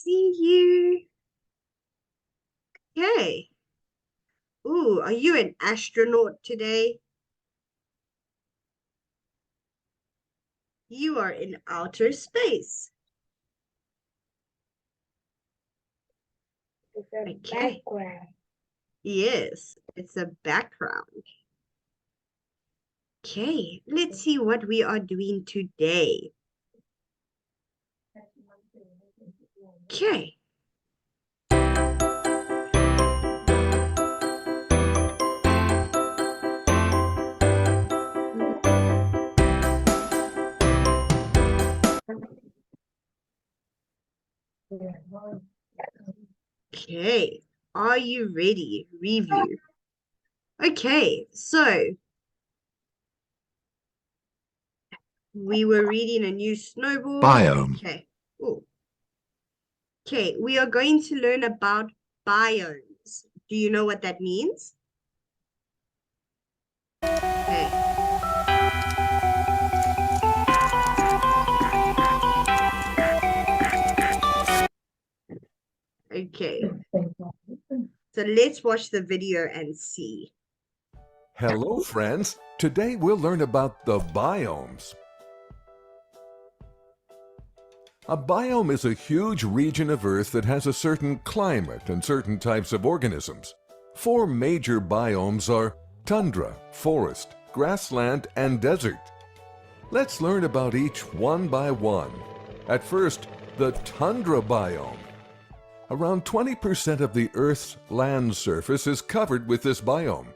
see you. Okay. Ooh, are you an astronaut today? You are in outer space. It's a Okay. background. Yes, it's a background. Okay, let's see what we are doing today. Okay. Okay. Are you ready? Review. Okay, so we were reading a new snowball. Biome. Okay. Ooh. Okay, we are going to learn about biomes. Do you know what that means? Okay. Okay. So let's watch the video and see. Hello, friends. Today we'll learn about the biomes. A biome is a huge region of Earth that has a certain climate and certain types of organisms. Four major biomes are tundra, forest, grassland, and desert. Let's learn about each one by one. At first, the tundra biome. Around 20% of the Earth's land surface is covered with this biome.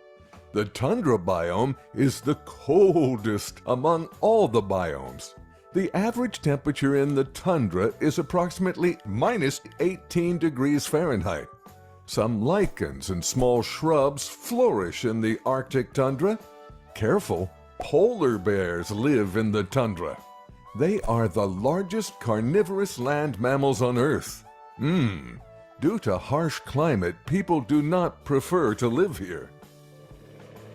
The tundra biome is the coldest among all the biomes. The average temperature in the tundra is approximately minus 18 degrees Fahrenheit. Some lichens and small shrubs flourish in the Arctic tundra. Careful, polar bears live in the tundra. They are the largest carnivorous land mammals on Earth. Due to harsh climate, people do not prefer to live here.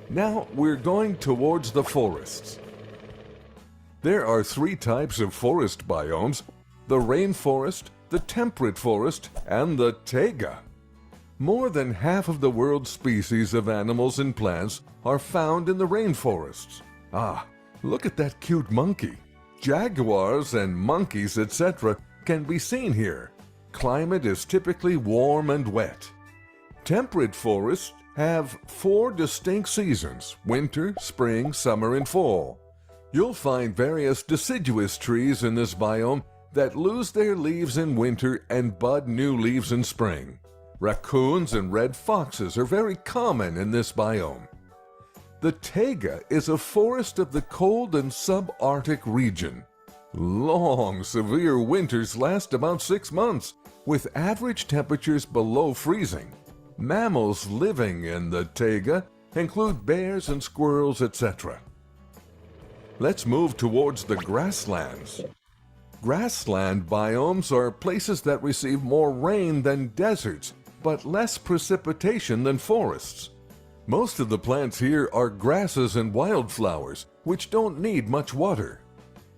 Now we're going towards the forests. There are three types of forest biomes: the rainforest, the temperate forest, and the taiga. More than half of the world's species of animals and plants are found in the rainforests. Ah, look at that cute monkey. Jaguars and monkeys, etc., can be seen here. Climate is typically warm and wet. Temperate forests have four distinct seasons: winter, spring, summer, and fall. You'll find various deciduous trees in this biome that lose their leaves in winter and bud new leaves in spring. Raccoons and red foxes are very common in this biome. The taiga is a forest of the cold and subarctic region. Long, severe winters last about 6 months, with average temperatures below freezing. Mammals living in the taiga include bears and squirrels, etc. Let's move towards the grasslands. Grassland biomes are places that receive more rain than deserts, but less precipitation than forests. Most of the plants here are grasses and wildflowers, which don't need much water.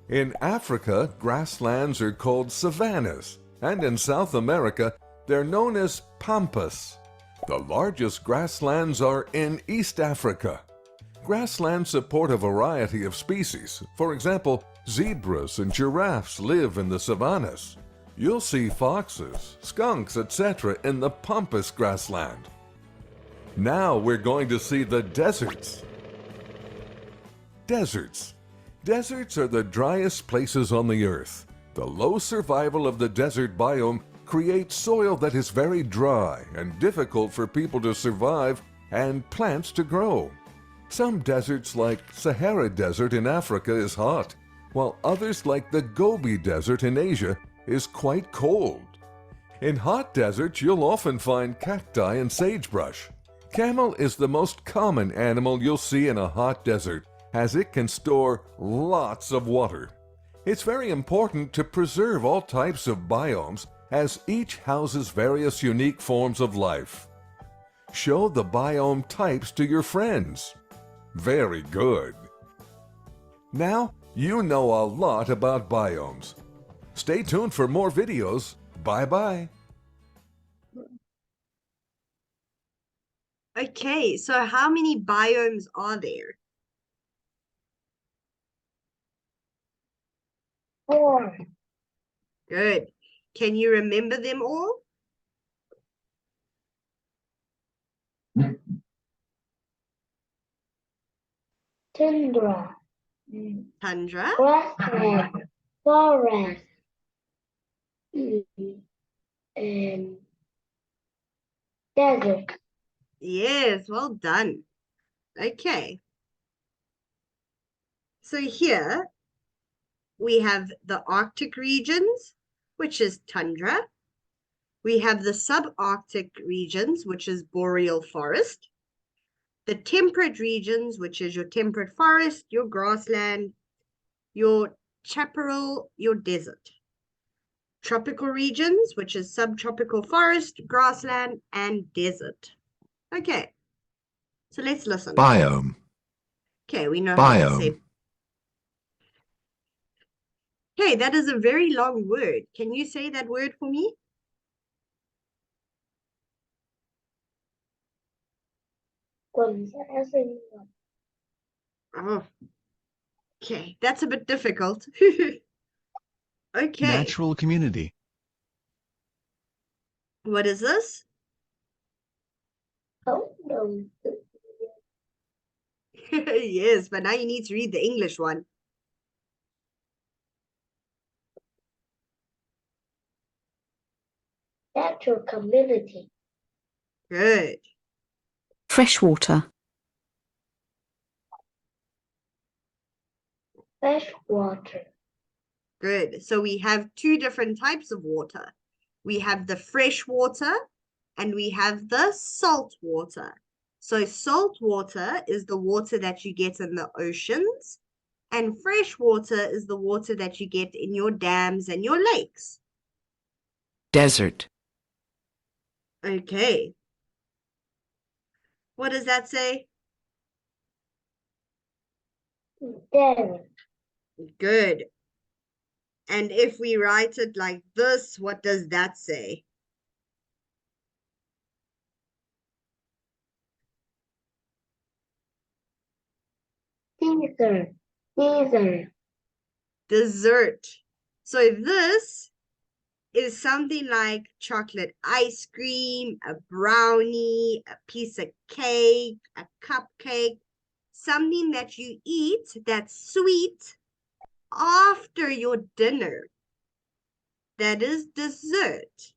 In Africa, grasslands are called savannas, and in South America, they're known as pampas. The largest grasslands are in East Africa. Grasslands support a variety of species. For example, zebras and giraffes live in the savannas. You'll see foxes, skunks, etc. in the pampas grassland. Now we're going to see the deserts. Deserts. Deserts are the driest places on the earth. The low survival of the desert biome creates soil that is very dry and difficult for people to survive and plants to grow. Some deserts like Sahara Desert in Africa is hot, while others like the Gobi Desert in Asia is quite cold. In hot deserts, you'll often find cacti and sagebrush. Camel is the most common animal you'll see in a hot desert, as it can store lots of water. It's very important to preserve all types of biomes, as each houses various unique forms of life. Show the biome types to your friends. Very good. Now you know a lot about biomes. Stay tuned for more videos. Bye-bye. Okay, so how many biomes are there? 4. Good. Can you remember them all? Tundra, Tundra? grassland, forest, and desert. Yes, well done. Okay. So here we have the Arctic regions, which is tundra. We have the subarctic regions, which is boreal forest. The temperate regions, which is your temperate forest, your grassland, your chaparral, your desert. Tropical regions, which is subtropical forest, grassland, and desert. Okay, so let's listen. Biome. Okay, we know how to Biome. say. Okay, that is a very long word. Can you say that word for me? Oh, okay, that's a bit difficult. Okay, Natural community. what is this? Oh, no. Yes, but now you need to read the English one. Natural community. Good. Freshwater. Fresh water. Good. So we have two different types of water. We have the fresh water and we have the salt water. So salt water is the water that you get in the oceans, and fresh water is the water that you get in your dams and your lakes. Desert. Okay. What does that say? Desert. Good. And if we write it like this, what does that say? Desert. Desert. Dessert. So this is something like chocolate ice cream, a brownie, a piece of cake, a cupcake, something that you eat that's sweet after your dinner. That is dessert.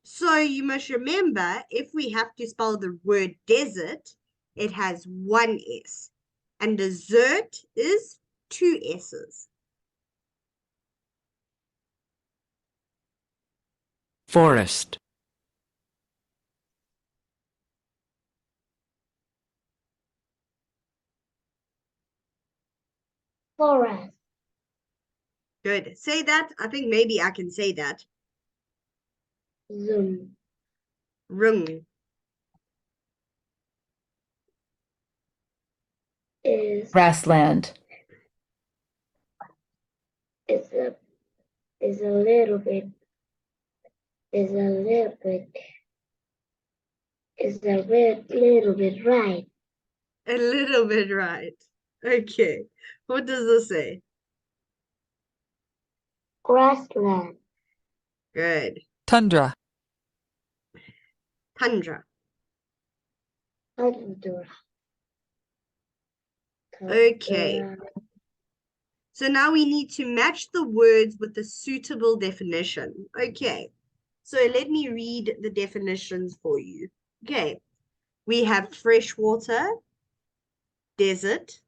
So you must remember, if we have to spell the word desert, it has one S, and dessert is two S's. Forest. Forest. Good. Say that. I think maybe I can say that. Zoom. Rung. Is Grassland. is a is a little bit is a little bit is a little bit right. A little bit right. Okay. What does this say? Grassland. Good. Tundra. Tundra. Tundra. Okay. So now we need to match the words with the suitable definition. Okay. So let me read the definitions for you. Okay. We have freshwater, desert,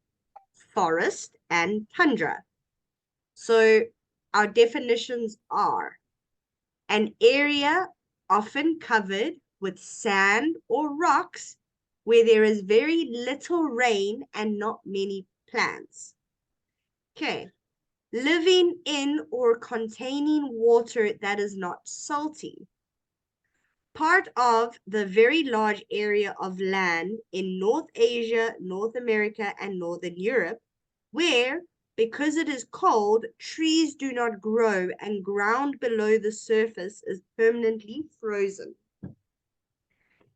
forest, and tundra. So our definitions are an area often covered with sand or rocks where there is very little rain and not many plants. Okay. Living in or containing water that is not salty. Part of the very large area of land in North Asia, North America, and Northern Europe, where Because it is cold, trees do not grow and ground below the surface is permanently frozen.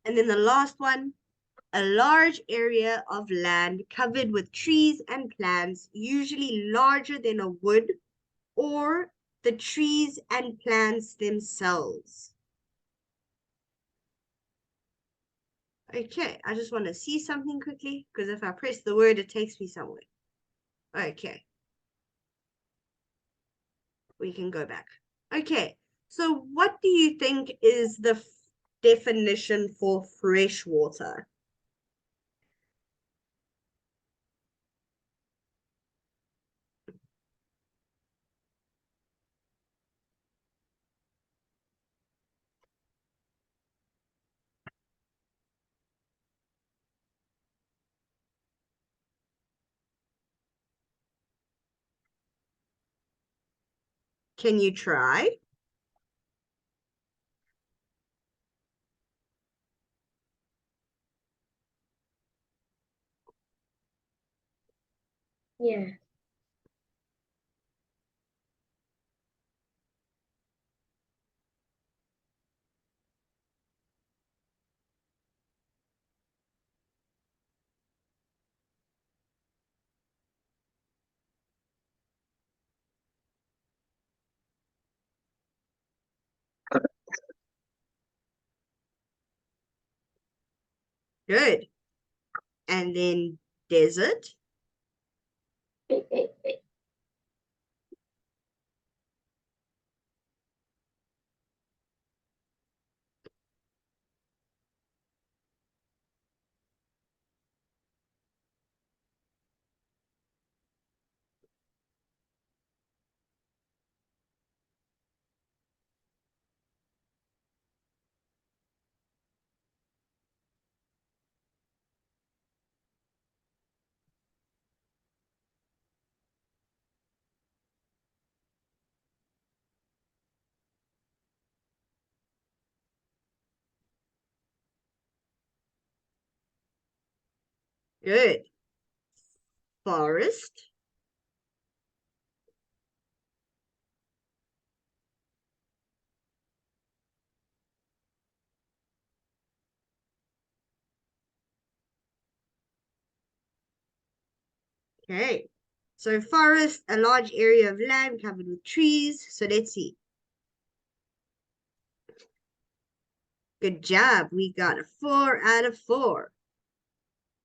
And then the last one, a large area of land covered with trees and plants, usually larger than a wood or the trees and plants themselves. Okay, I just want to see something quickly because if I press the word, it takes me somewhere. Okay. We can go back. Okay, so what do you think is the definition for fresh water? Can you try? Yeah. Good. And then desert. Good. Forest. Okay. So forest, a large area of land covered with trees. So let's see. Good job. We got a 4 out of 4.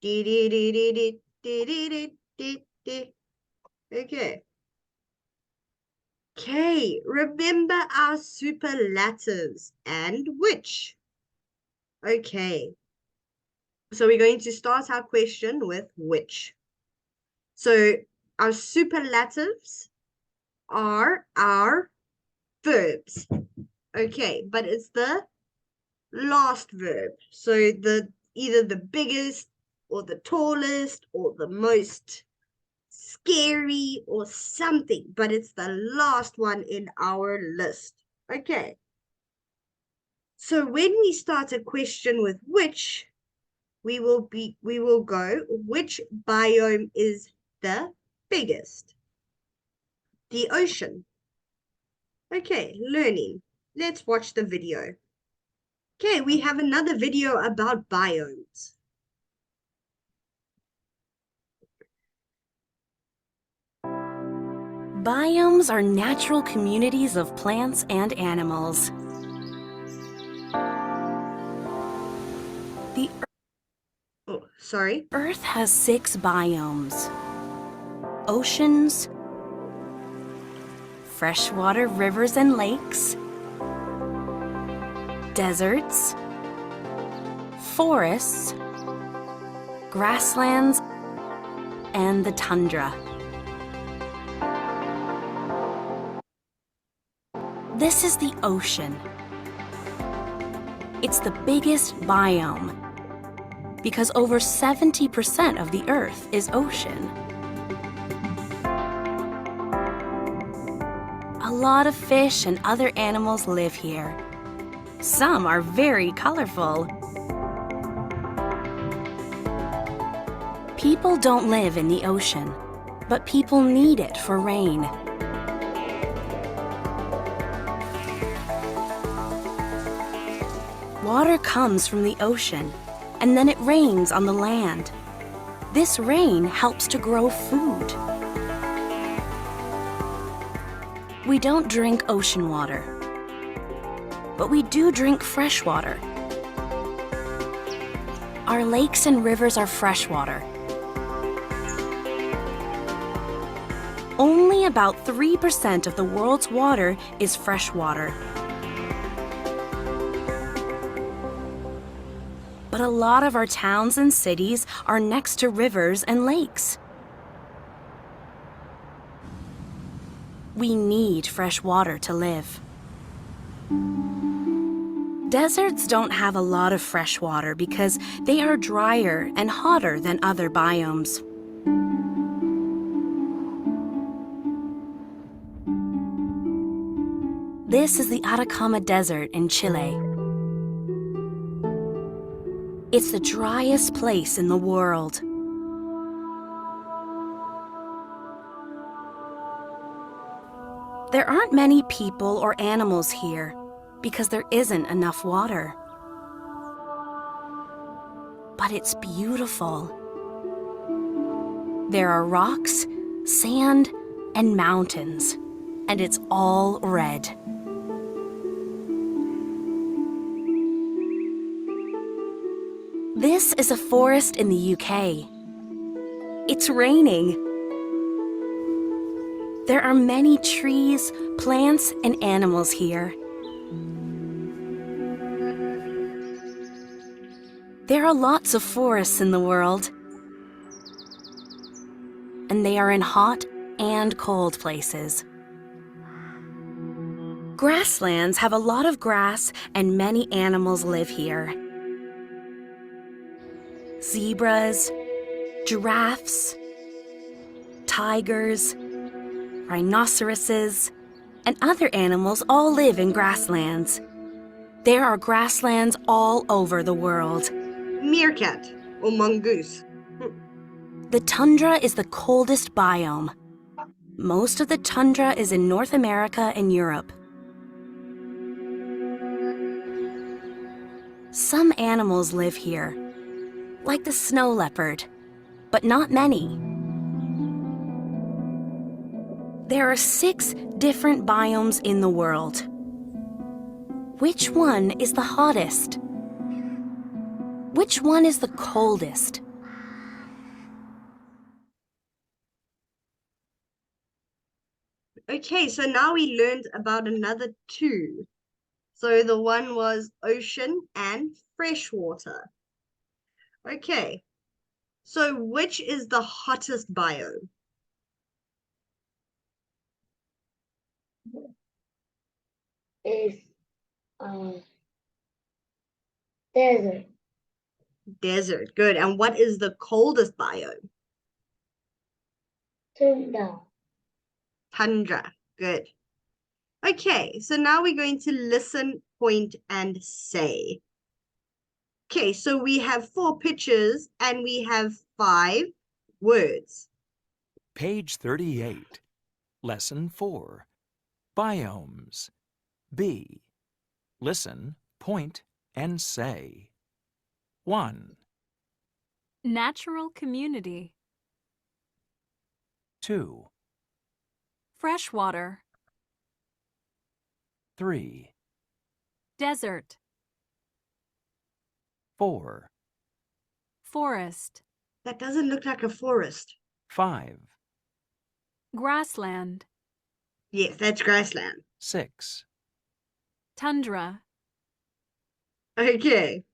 Okay. Okay, remember our superlatives and which. Okay, so we're going to start our question with which. So our superlatives are our verbs. Okay, but it's the last verb. So either the biggest or the tallest or the most scary or something, but it's the last one in our list. Okay. So when we start a question with which, we will go, which biome is the biggest? The ocean. Okay, learning. Let's watch the video. Okay, we have another video about biomes. Biomes are natural communities of plants and animals. The Oh, sorry. Earth has 6 biomes: oceans, freshwater rivers and lakes, deserts, forests, grasslands, and the tundra. This is the ocean. It's the biggest biome because over 70% of the Earth is ocean. A lot of fish and other animals live here. Some are very colorful. People don't live in the ocean. but people need it for rain. Water comes from the ocean, and then it rains on the land. This rain helps to grow food. We don't drink ocean water, but we do drink fresh water. Our lakes and rivers are freshwater. Only about 3% of the world's water is freshwater. But a lot of our towns and cities are next to rivers and lakes. We need fresh water to live. Deserts don't have a lot of fresh water because they are drier and hotter than other biomes. This is the Atacama Desert in Chile. It's the driest place in the world. There aren't many people or animals here because there isn't enough water. But it's beautiful. There are rocks, sand, and mountains, and it's all red. This is a forest in the UK. It's raining. There are many trees, plants, and animals here. There are lots of forests in the world, and they are in hot and cold places. Grasslands have a lot of grass, and many animals live here. Zebras, giraffes, tigers, rhinoceroses, and other animals all live in grasslands. There are grasslands all over the world. Meerkat or mongoose. The tundra is the coldest biome. Most of the tundra is in North America and Europe. Some animals live here, like the snow leopard, but not many. There are 6 different biomes in the world. Which one is the hottest? Which one is the coldest? Okay, so now we learned about another 2. So the one was ocean and freshwater. Okay, so which is the hottest biome? Is desert. Desert, good. And what is the coldest biome? Tundra. Tundra, good. Okay, so now we're going to listen, point, and say. Okay, so we have 4 pictures and we have 5 words. Page 38. Lesson 4. Biomes. B. Listen, point, and say. 1, Natural community. 2, Freshwater. 3, Desert. 4, Forest. That doesn't look like a forest. 5, Grassland. Yes, that's grassland. 6, Tundra. Okay.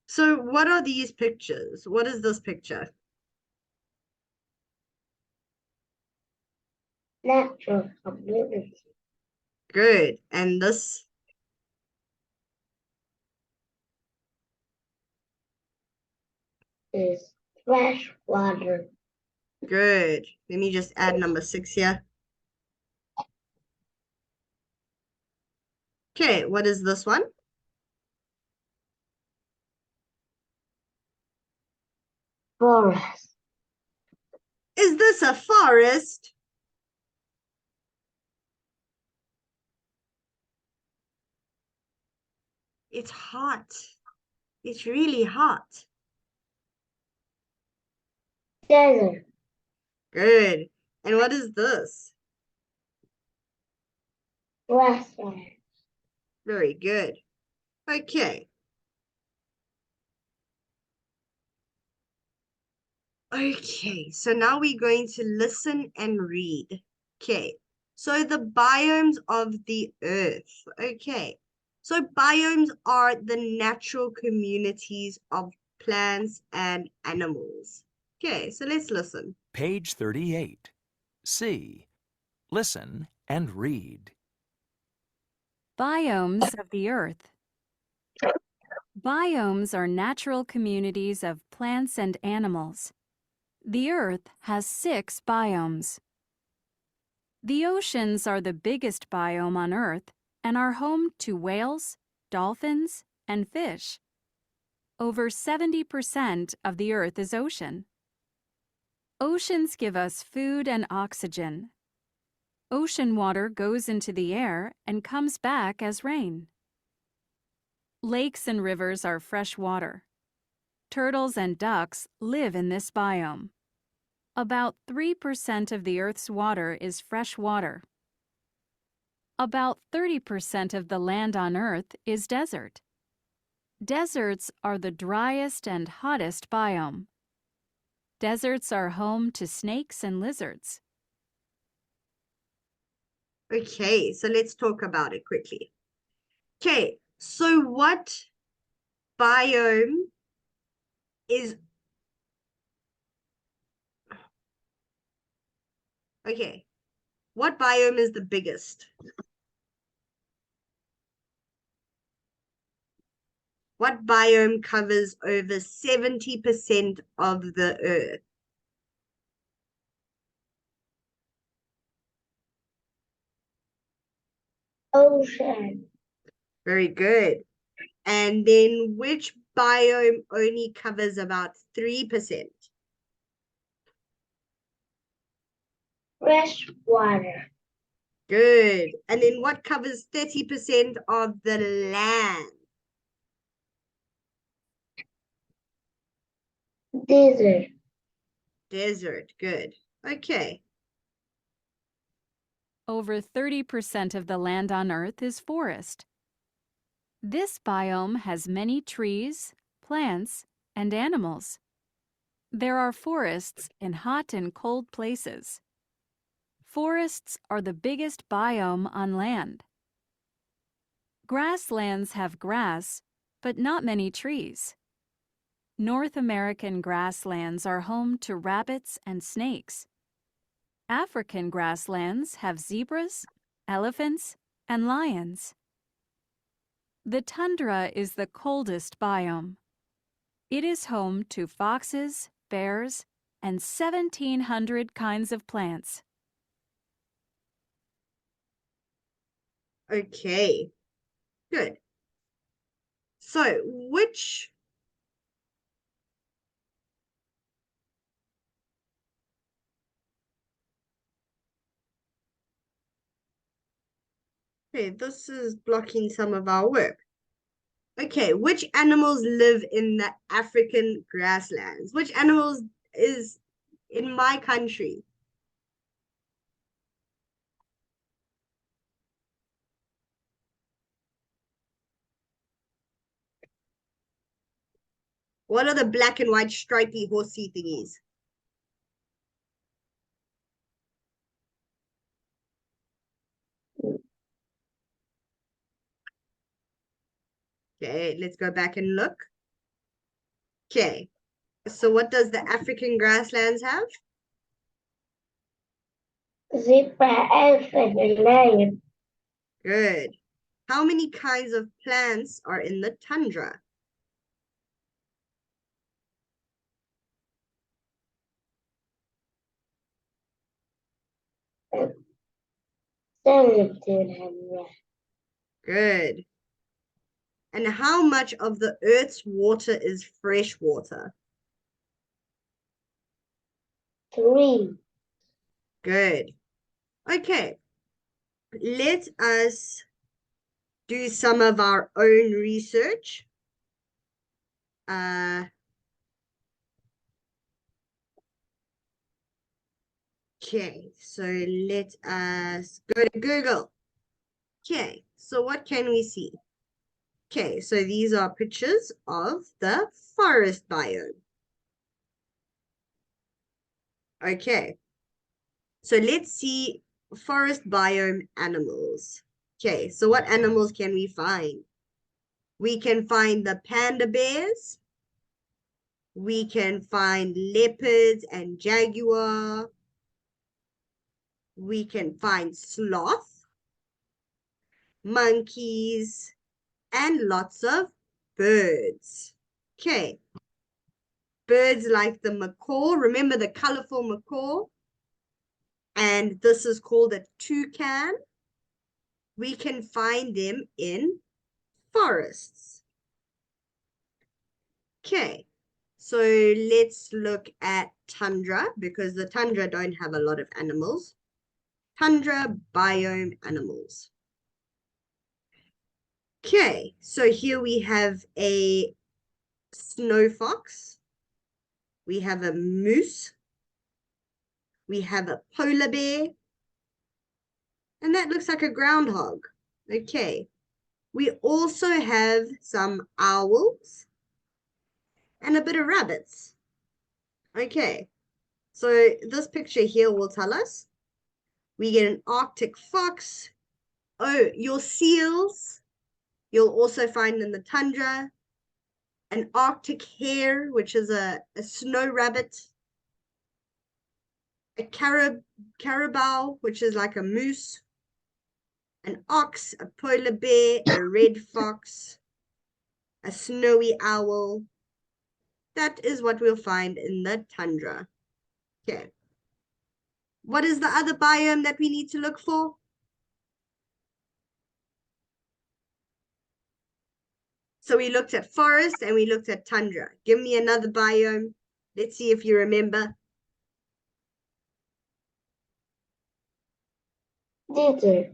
So what are these pictures? What is this picture? Natural community. Good. And this? Is freshwater. Good. Let me just add number 6 here. Okay, what is this one? Forest. Is this a forest? It's hot. It's really hot. Desert. Good. And what is this? Grassland. Very good. Okay. Okay, so now we're going to listen and read. Okay, so the biomes of the earth. Okay, so biomes are the natural communities of plants and animals. Okay, so let's listen. Page 38. C. Listen and read. Biomes of the earth. Biomes are natural communities of plants and animals. The earth has 6 biomes. The oceans are the biggest biome on earth and are home to whales, dolphins, and fish. Over 70% of the earth is ocean. Oceans give us food and oxygen. Ocean water goes into the air and comes back as rain. Lakes and rivers are fresh water. Turtles and ducks live in this biome. About 3% of the Earth's water is fresh water. About 30% of the land on Earth is desert. Deserts are the driest and hottest biome. Deserts are home to snakes and lizards. Okay, so let's talk about it quickly. Okay, so what biome is... Okay, what biome is the biggest? What biome covers over 70% of the earth? Ocean. Very good. And then which biome only covers about 3%? Fresh water. Good. And then what covers 30% of the land? Desert. Desert. Good. Okay. Over 30% of the land on Earth is forest. This biome has many trees, plants, and animals. There are forests in hot and cold places. Forests are the biggest biome on land. Grasslands have grass, but not many trees. North American grasslands are home to rabbits and snakes. African grasslands have zebras, elephants, and lions. The tundra is the coldest biome. It is home to foxes, bears, and 1,700 kinds of plants. Okay. Good. So which... Okay, this is blocking some of our work. Okay, which animals live in the African grasslands? Which animals is in my country? What are the black and white stripy horsey thingies? Okay, let's go back and look. Okay, so what does the African grasslands have? Zebra, elephant, and lion. Good. How many kinds of plants are in the tundra? Skeleton. Good. And how much of the Earth's water is fresh water? 3. Good. Okay. Let us do some of our own research. Okay, so let us go to Google. Okay, so what can we see? Okay, so these are pictures of the forest biome. Okay, so let's see forest biome animals. Okay, so what animals can we find? We can find the panda bears. We can find leopards and jaguar. We can find sloth, monkeys, and lots of birds. Okay. Birds like the macaw. Remember the colorful macaw? And this is called a toucan. We can find them in forests. Okay. So let's look at tundra because the tundra don't have a lot of animals. Tundra biome animals. Okay, so here we have a snow fox. We have a moose. We have a polar bear. And that looks like a groundhog. Okay. We also have some owls and a bit of rabbits. Okay. So this picture here will tell us we get an Arctic fox. Oh, your seals, you'll also find in the tundra. An Arctic hare, which is a snow rabbit. A carabao, which is like a moose. An ox, a polar bear, a red fox, a snowy owl. That is what we'll find in the tundra. Okay. What is the other biome that we need to look for? So we looked at forest and we looked at tundra. Give me another biome. Let's see if you remember. Desert.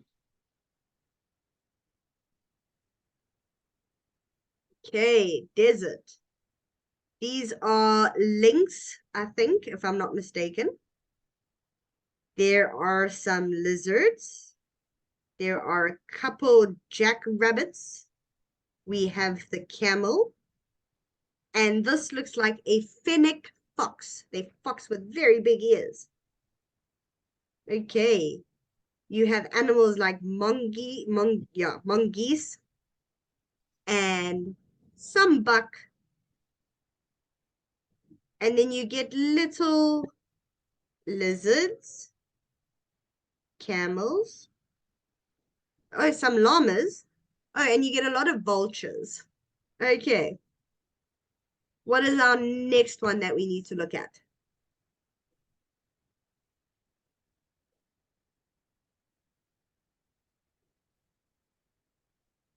Okay, desert. These are lynx, I think, if I'm not mistaken. There are some lizards. There are a couple jackrabbits. We have the camel. And this looks like a fennec fox. A fox with very big ears. Okay. You have animals like mongoose, and some buck. And then you get little lizards, camels. Oh, some llamas. Oh, and you get a lot of vultures. Okay. What is our next one that we need to look at?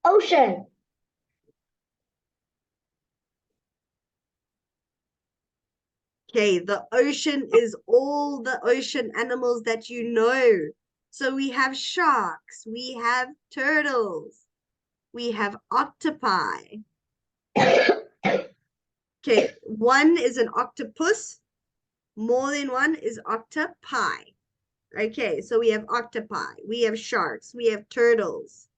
Ocean. Okay, the ocean is all the ocean animals that you know. So we have sharks, we have turtles, we have octopi. Okay, one is an octopus, more than one is octopi. Okay, so we have octopi, we have sharks, we have turtles,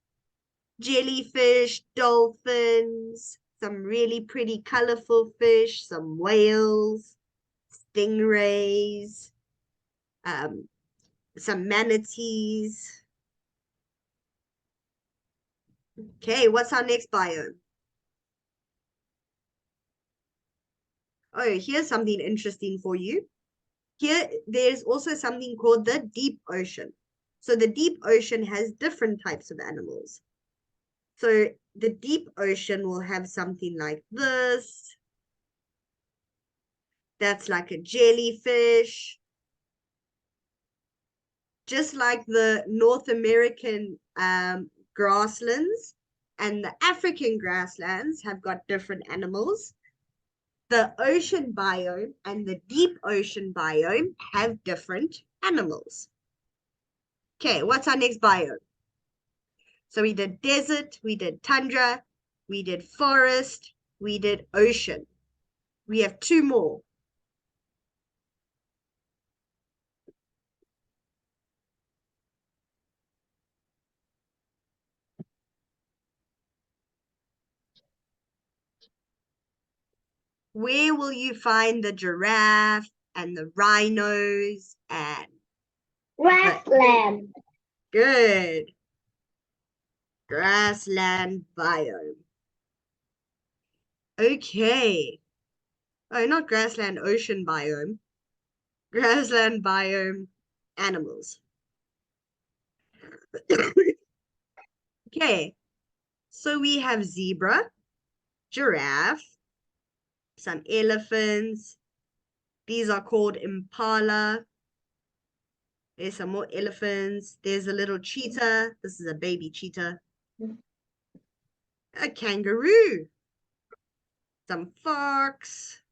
jellyfish, dolphins, some really pretty colorful fish, some whales, stingrays, some manatees. Okay, what's our next biome? Oh, here's something interesting for you. Here, there's also something called the deep ocean. So the deep ocean has different types of animals. So the deep ocean will have something like this. That's like a jellyfish. Just like the North American grasslands and the African grasslands have got different animals. The ocean biome and the deep ocean biome have different animals. Okay, what's our next biome? So we did desert, we did tundra, we did forest, we did ocean. We have two more. Where will you find the giraffe and the rhinos and Grassland. good grassland biome? Okay. Oh, not grassland, ocean biome. Grassland biome animals. Okay. So we have zebra, giraffe, some elephants. These are called impala. There's some more elephants. There's a little cheetah. This is a baby cheetah. A kangaroo. Some fox.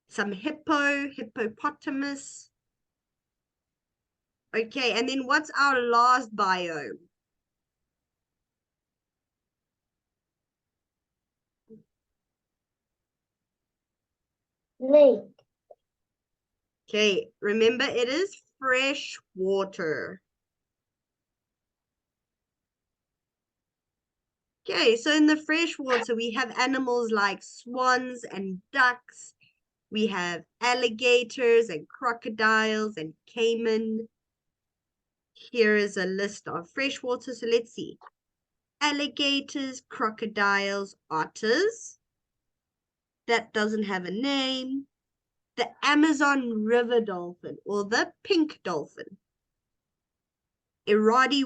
Some hippopotamus. Okay, and then what's our last biome? Lake. Okay, remember it is fresh water. Okay, so in the fresh water, we have animals like swans and ducks. We have alligators and crocodiles and caiman. Here is a list of freshwater, so let's see. Alligators, crocodiles, otters. That doesn't have a name. The Amazon river dolphin or the pink dolphin. Irrawaddy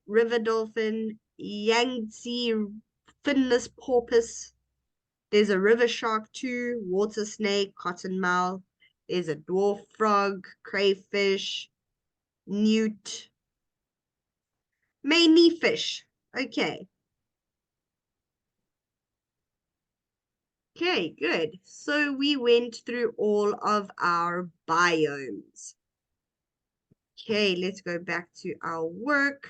river dolphin, Yangtze finless porpoise. There's a river shark too, water snake, cottonmouth. There's a dwarf frog, crayfish, newt, mainly fish. Okay. Okay, good. So we went through all of our biomes. Okay, let's go back to our work.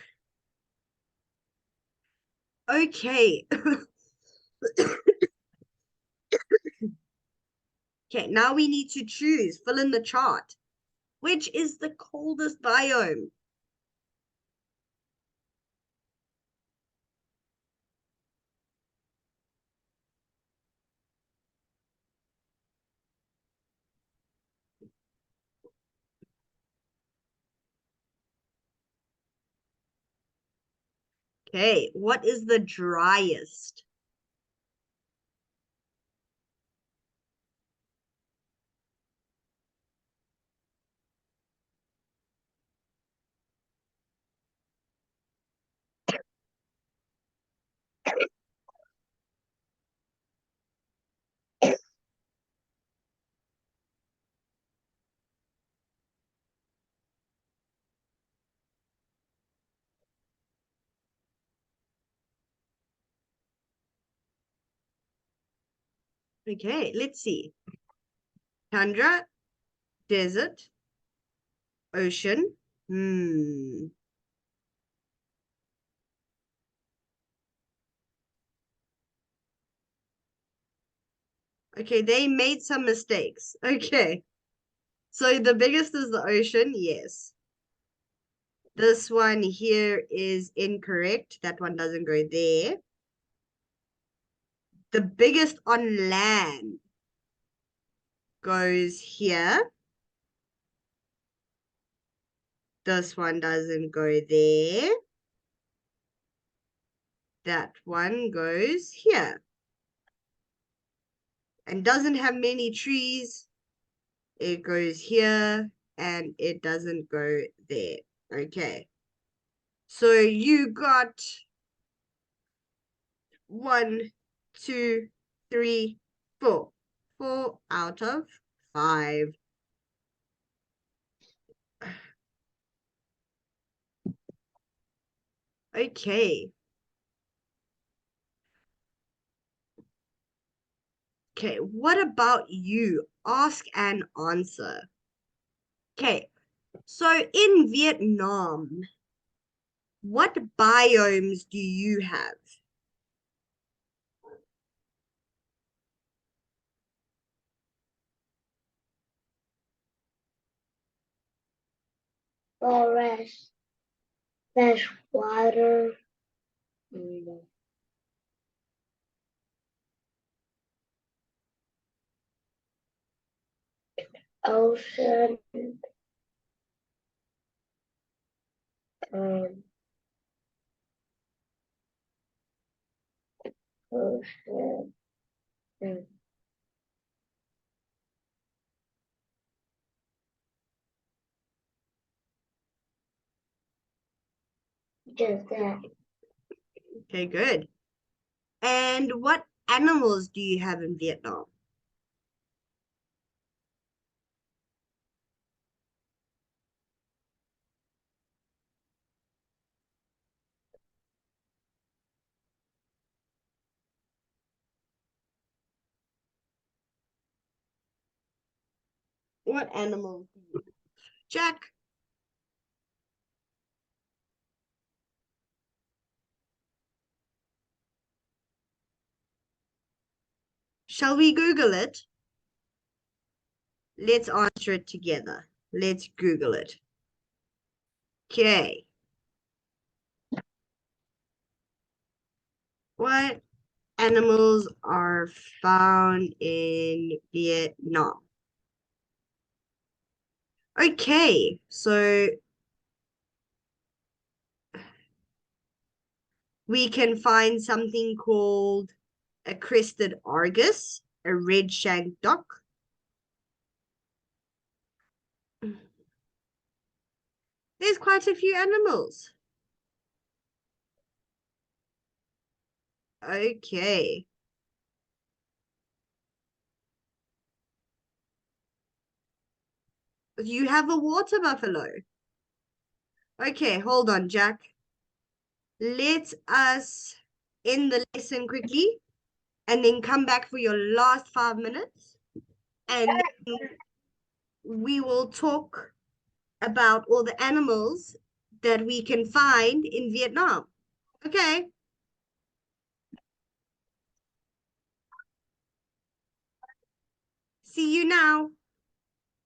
Okay. Okay, now we need to choose, fill in the chart. Which is the coldest biome? Okay, what is the driest? Okay, let's see. Tundra, desert, ocean. Okay, they made some mistakes. Okay. So the biggest is the ocean, yes. This one here is incorrect. That one doesn't go there. The biggest on land goes here. This one doesn't go there. That one goes here. And doesn't have many trees. It goes here and it doesn't go there. Okay. So you got 1, 2, 3, 4. 4 out of 5. Okay. Okay, what about you? Ask and answer. Okay, so in Vietnam, what biomes do you have? Forest, fresh water, ocean, um, ocean, and just that. Okay, good. And what animals do you have in Vietnam? What animals do you have? Jack, shall we Google it? Let's answer it together. Let's Google it. Okay. What animals are found in Vietnam? Okay, so we can find something called a crested argus, a red-shanked duck. There's quite a few animals. Okay. You have a water buffalo. Okay, hold on, Jack. Let us end the lesson quickly and then come back for your last 5 minutes. And we will talk about all the animals that we can find in Vietnam. Okay. See you now.